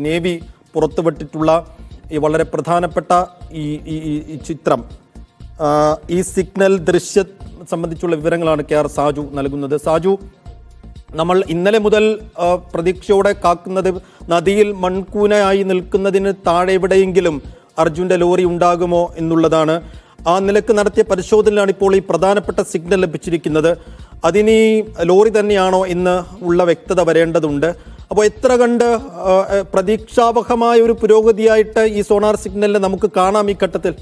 Navy പുറത്തുവിട്ടിട്ടുള്ള ഈ വളരെ പ്രധാനപ്പെട്ട ഈ ചിത്രം, ഈ സിഗ്നൽ ദൃശ്യം സംബന്ധിച്ചുള്ള വിവരങ്ങളാണ് KR സാജു നൽകുന്നത്. സാജു, നമ്മൾ ഇന്നലെ മുതൽ പ്രതീക്ഷയോടെ കാക്കുന്നത് നദിയിൽ മൺകൂനയായി നിൽക്കുന്നതിന് താഴെ എവിടെയെങ്കിലും അർജുൻ്റെ ലോറി ഉണ്ടാകുമോ എന്നുള്ളതാണ്. ആ നിലക്ക് നടത്തിയ പരിശോധനയിലാണ് ഇപ്പോൾ ഈ പ്രധാനപ്പെട്ട സിഗ്നൽ ലഭിച്ചിരിക്കുന്നത്. അതിനി ലോറി തന്നെയാണോ എന്ന് ഉള്ള വ്യക്തത വരേണ്ടതുണ്ട്. അപ്പോൾ എത്ര കണ്ട് പ്രതീക്ഷാവഹമായ ഒരു പുരോഗതിയായിട്ട് ഈ സോണാർ സിഗ്നലിനെ നമുക്ക് കാണാം ഈ ഘട്ടത്തിൽ?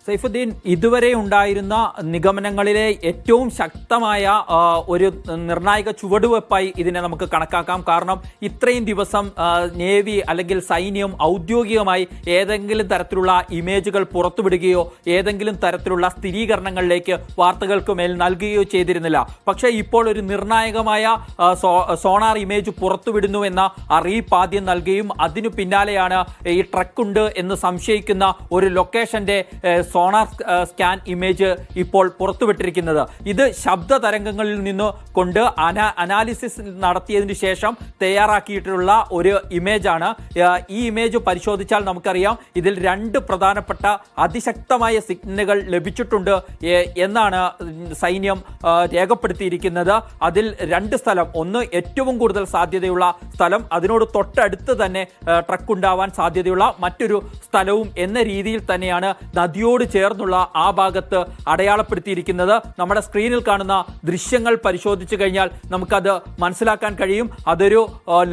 സൈഫുദ്ദീൻ, ഇതുവരെ ഉണ്ടായിരുന്ന നിഗമനങ്ങളിലെ ഏറ്റവും ശക്തമായ ഒരു നിർണായക ചുവടുവെപ്പായി ഇതിനെ നമുക്ക് കണക്കാക്കാം. കാരണം ഇത്രയും ദിവസം നേവി അല്ലെങ്കിൽ സൈന്യം ഔദ്യോഗികമായി ഏതെങ്കിലും തരത്തിലുള്ള ഇമേജുകൾ പുറത്തുവിടുകയോ ഏതെങ്കിലും തരത്തിലുള്ള സ്ഥിരീകരണങ്ങളിലേക്ക് വാർത്തകൾക്ക് മേൽ നൽകുകയോ ചെയ്തിരുന്നില്ല. പക്ഷേ ഇപ്പോൾ ഒരു നിർണായകമായ സോണാർ ഇമേജ് പുറത്തുവിടുന്നു എന്ന അറിയിപ്പ് ആദ്യം നൽകുകയും അതിനു പിന്നാലെയാണ് ഈ ട്രക്കുണ്ട് എന്ന് സംശയിക്കുന്ന ഒരു ലൊക്കേഷന്റെ സോണാർ സ്കാൻ ഇമേജ് ഇപ്പോൾ പുറത്തുവിട്ടിരിക്കുന്നത്. ഇത് ശബ്ദ തരംഗങ്ങളിൽ നിന്ന് കൊണ്ട് അനാലിസിസ് നടത്തിയതിനു ശേഷം തയ്യാറാക്കിയിട്ടുള്ള ഒരു ഇമേജാണ്. ഈ ഇമേജ് പരിശോധിച്ചാൽ നമുക്കറിയാം ഇതിൽ രണ്ട് പ്രധാനപ്പെട്ട അതിശക്തമായ സിഗ്നലുകൾ ലഭിച്ചിട്ടുണ്ട് എന്നാണ് സൈന്യം രേഖപ്പെടുത്തിയിരിക്കുന്നത്. അതിൽ രണ്ട് സ്ഥലം, ഒന്ന് ഏറ്റവും കൂടുതൽ സാധ്യതയുള്ള സ്ഥലം, അതിനോട് തൊട്ടടുത്ത് തന്നെ ട്രക്ക് ഉണ്ടാവാൻ സാധ്യതയുള്ള മറ്റൊരു സ്ഥലവും എന്ന രീതിയിൽ തന്നെയാണ് നദിയോട് ചേർന്നുള്ള ആ ഭാഗത്ത് അടയാളപ്പെടുത്തിയിരിക്കുന്നത്. നമ്മുടെ സ്ക്രീനിൽ കാണുന്ന ദൃശ്യങ്ങൾ പരിശോധിച്ചു കഴിഞ്ഞാൽ നമുക്കത് മനസ്സിലാക്കാൻ കഴിയും. അതൊരു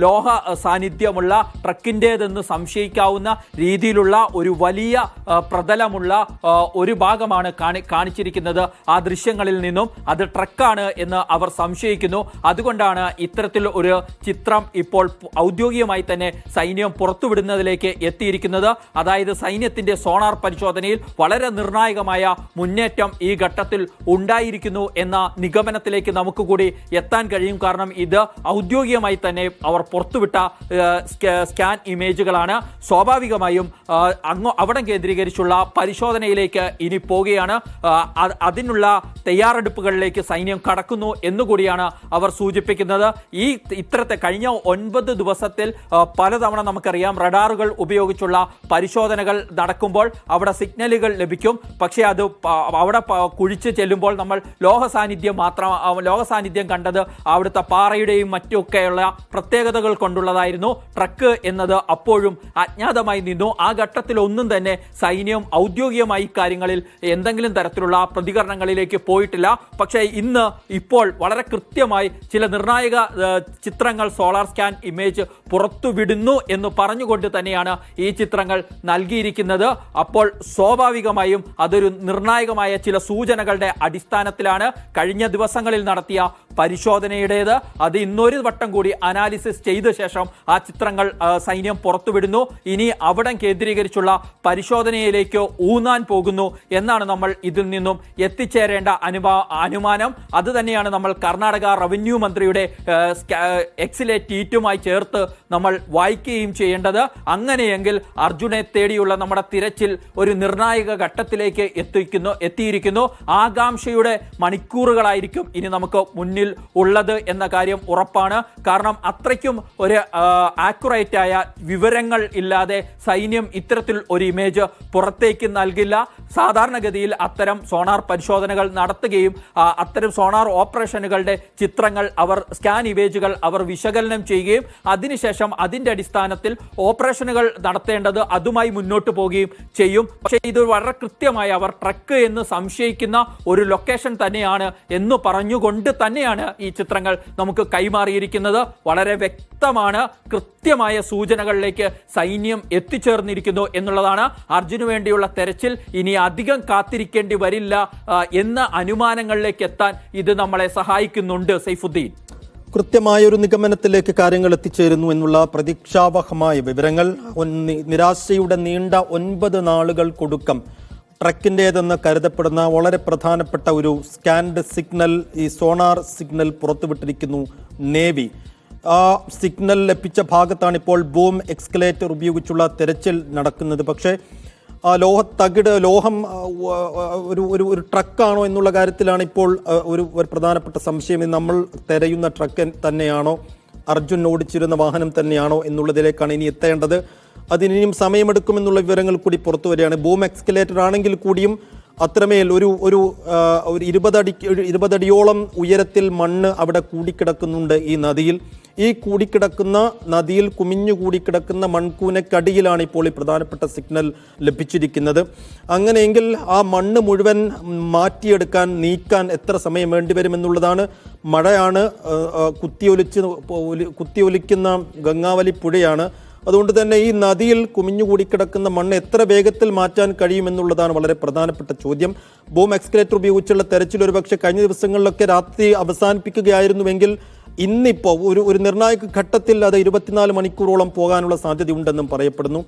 ലോഹ സാന്നിധ്യമുള്ള ട്രക്കിൻ്റേതെന്ന് സംശയിക്കാവുന്ന രീതിയിലുള്ള ഒരു വലിയ പ്രതലമുള്ള ഒരു ഭാഗമാണ് കാണിച്ചിരിക്കുന്നത് ആ ദൃശ്യങ്ങളിൽ നിന്നും. അത് ട്രക്കാണ് എന്ന് അവർ സംശയിക്കുന്നു. അതുകൊണ്ടാണ് ഇത്തരത്തിൽ ഒരു ചിത്രം ഇപ്പോൾ ഔദ്യോഗികമായി തന്നെ സൈന്യം പുറത്തുവിടുന്നതിലേക്ക് എത്തിയിരിക്കുന്നത്. അതായത് സൈന്യത്തിന്റെ സോണാർ പരിശോധനയിൽ വളരെ നിർണായകമായ മുന്നേറ്റം ഈ ഘട്ടത്തിൽ ഉണ്ടായിരിക്കുന്നു എന്ന നിഗമനത്തിലേക്ക് നമുക്ക് കൂടി എത്താൻ കഴിയും. കാരണം ഇത് ഔദ്യോഗികമായി തന്നെ അവർ പുറത്തുവിട്ട സ്കാൻ ഇമേജുകളാണ്. സ്വാഭാവികമായും അവിടെ കേന്ദ്രീകരിച്ചുള്ള പരിശോധനയിലേക്ക് ഇനി പോവുകയാണ്. അതിനുള്ള തയ്യാറെടുപ്പുകളിലേക്ക് സൈന്യം കടക്കുന്നു എന്നുകൂടിയാണ് അവർ സൂചിപ്പിക്കുന്നത്. ഇത്തരത്തെ കഴിഞ്ഞ 9 ദിവസത്തിൽ പലതവണ നമുക്കറിയാം റഡാറുകൾ ഉപയോഗിച്ചുള്ള പരിശോധനകൾ നടക്കുമ്പോൾ അവിടെ സിഗ്നലുകൾ ലഭിക്കും. പക്ഷേ അത് അവിടെ കുഴിച്ച് ചെല്ലുമ്പോൾ നമ്മൾ ലോഹ സാന്നിധ്യം കണ്ടത് അവിടുത്തെ പാറയുടെയും മറ്റുമൊക്കെയുള്ള പ്രത്യേകതകൾ കൊണ്ടുള്ളതായിരുന്നു. ട്രക്ക് എന്നത് അപ്പോഴും അജ്ഞാതമായി നിന്നു. ആ ഘട്ടത്തിൽ ഒന്നും തന്നെ സൈന്യം ഔദ്യോഗികമായി കാര്യങ്ങളിൽ എന്തെങ്കിലും തരത്തിലുള്ള പ്രതികരണങ്ങളിലേക്ക് പോയിട്ടില്ല. പക്ഷേ ഇപ്പോൾ വളരെ കൃത്യമായി ചില നിർണായക ചിത്രങ്ങൾ സോളാർ സ്കാൻ ഇമേജ് പുറത്തുവിടുന്നു എന്ന് പറഞ്ഞുകൊണ്ട് തന്നെയാണ് ഈ ചിത്രങ്ങൾ നൽകിയിരിക്കുന്നത്. അപ്പോൾ സ്വാഭാവികമായും അതൊരു നിർണായകമായ ചില സൂചനകളുടെ അടിസ്ഥാനത്തിലാണ് കഴിഞ്ഞ ദിവസങ്ങളിൽ നടത്തിയ പരിശോധനയുടേത്. അത് ഇന്നൊരു വട്ടം കൂടി അനാലിസിസ് ചെയ്ത ശേഷം ആ ചിത്രങ്ങൾ സൈന്യം പുറത്തുവിടുന്നു. ഇനി അവിടെ കേന്ദ്രീകരിച്ചുള്ള പരിശോധനയിലേക്ക് ഊന്നാൻ പോകുന്നു എന്നാണ് നമ്മൾ ഇതിൽ നിന്നും എത്തിച്ചേരേണ്ട അനുമാനം. അത് തന്നെയാണ് നമ്മൾ കർണാടക റവന്യൂ മന്ത്രിയുടെ എക്സിലെ ട്വീറ്റുമായി ചേർത്ത് നമ്മൾ വായിക്കുകയും ചെയ്യേണ്ടത്. അങ്ങനെയെങ്കിൽ അർജുനെ തേടിയുള്ള നമ്മുടെ തിരച്ചിൽ ഒരു നിർണായക ഘട്ടത്തിലേക്ക് എത്തിയിരിക്കുന്നു. ആകാംക്ഷയുടെ മണിക്കൂറുകളായിരിക്കും ഇനി നമുക്ക് മുന്നിൽ ഉള്ളത് എന്ന കാര്യം ഉറപ്പാണ്. കാരണം അത്രയ്ക്കും ഒരു ആക്യുറേറ്റ് ആയ വിവരങ്ങൾ ഇല്ലാതെ സൈന്യം ഇത്തരത്തിൽ ഒരു ഇമേജ് പുറത്തേക്ക് നൽകില്ല. സാധാരണഗതിയിൽ അത്തരം സോണാർ പരിശോധനകൾ നടത്തുകയും അത്തരം സോണാർ ഓപ്പറേഷനുകളുടെ ചിത്രങ്ങൾ സ്കാൻ ഇമേജുകൾ അവർ വിശകലനം ചെയ്യുകയും അതിനുശേഷം അതിന്റെ അടിസ്ഥാനത്തിൽ ഓപ്പറേഷനുകൾ നടത്തേണ്ടത് അതുമായി മുന്നോട്ട് പോവുകയും ചെയ്യും. പക്ഷേ ഇത് വളരെ കൃത്യമായി അവർ ട്രക്ക് എന്ന് സംശയിക്കുന്ന ഒരു ലൊക്കേഷൻ തന്നെയാണ് എന്ന് പറഞ്ഞുകൊണ്ട് തന്നെയാണ് ഈ ചിത്രങ്ങൾ നമുക്ക് കൈമാറിയിരിക്കുന്നത്. വളരെ വ്യക്തമാണ്, കൃത്യമായ സൂചനകളിലേക്ക് സൈന്യം എത്തിച്ചേർന്നിരിക്കുന്നു എന്നുള്ളതാണ്. അർജുന് വേണ്ടിയുള്ള തെരച്ചിൽ ഇനി അധികം കാത്തിരിക്കേണ്ടി വരില്ല എന്ന അനുമാനങ്ങളിലേക്ക് എത്താൻ ഇത് നമ്മളെ സഹായിക്കുന്നുണ്ട്. സൈഫുദ്ദീൻ, കൃത്യമായൊരു നിഗമനത്തിലേക്ക് കാര്യങ്ങൾ എത്തിച്ചേരുന്നു എന്നുള്ള പ്രതീക്ഷാവഹമായ വിവരങ്ങൾ. നിരാശയുടെ നീണ്ട 9 നാളുകൾക്കൊടുക്കം ട്രക്കിൻ്റേതെന്ന് കരുതപ്പെടുന്ന വളരെ പ്രധാനപ്പെട്ട ഒരു സ്കാൻഡ് സിഗ്നൽ, ഈ സോണാർ സിഗ്നൽ പുറത്തുവിട്ടിരിക്കുന്നു നേവി. ആ സിഗ്നൽ ലഭിച്ച ഭാഗത്താണ് ഇപ്പോൾ ബൂം എക്സ്കലേറ്റർ ഉപയോഗിച്ചുള്ള തെരച്ചിൽ നടക്കുന്നത്. പക്ഷേ ലോഹം ഒരു ട്രക്കാണോ എന്നുള്ള കാര്യത്തിലാണ് ഇപ്പോൾ ഒരു പ്രധാനപ്പെട്ട സംശയം. നമ്മൾ തിരയുന്ന ട്രക്ക് തന്നെയാണോ അർജുൻ ഓടിച്ചിരുന്ന വാഹനം തന്നെയാണോ എന്നുള്ളതിലേക്കാണ് ഇനി എത്തേണ്ടത്. അതിനിയും സമയമെടുക്കുമെന്നുള്ള വിവരങ്ങൾ കൂടി പുറത്തു വരികയാണ്. ബൂം എക്സ്കലേറ്റർ ആണെങ്കിൽ കൂടിയും അത്രമേൽ ഒരു 20 അടിയോളം ഉയരത്തിൽ മണ്ണ് അവിടെ കൂടിക്കിടക്കുന്നുണ്ട് ഈ നദിയിൽ. ഈ കൂടിക്കിടക്കുന്ന നദിയിൽ കുമിഞ്ഞു കൂടിക്കിടക്കുന്ന മൺകൂനക്കടിയിലാണ് ഇപ്പോൾ ഈ പ്രധാനപ്പെട്ട സിഗ്നൽ ലഭിച്ചിരിക്കുന്നത്. അങ്ങനെയെങ്കിൽ ആ മണ്ണ് മുഴുവൻ മാറ്റിയെടുക്കാൻ, നീക്കാൻ എത്ര സമയം വേണ്ടിവരുമെന്നുള്ളതാണ്. മഴയാണ്, കുത്തിയൊലിക്കുന്ന ഗംഗാവലി പുഴയാണ്. അതുകൊണ്ട് തന്നെ ഈ നദിയിൽ കുമിഞ്ഞുകൂടിക്കിടക്കുന്ന മണ്ണ് എത്ര വേഗത്തിൽ മാറ്റാൻ കഴിയുമെന്നുള്ളതാണ് വളരെ പ്രധാനപ്പെട്ട ചോദ്യം. ബൂം എക്സ്കലേറ്റർ ഉപയോഗിച്ചുള്ള തെരച്ചിൽ ഒരുപക്ഷെ കഴിഞ്ഞ ദിവസങ്ങളിലൊക്കെ രാത്രി അവസാനിപ്പിക്കുകയായിരുന്നുവെങ്കിൽ ഇന്നിപ്പോൾ ഒരു നിർണായക ഘട്ടത്തിൽ അത് 24 മണിക്കൂറോളം പോകാനുള്ള സാധ്യതയുണ്ടെന്നും പറയപ്പെടുന്നു.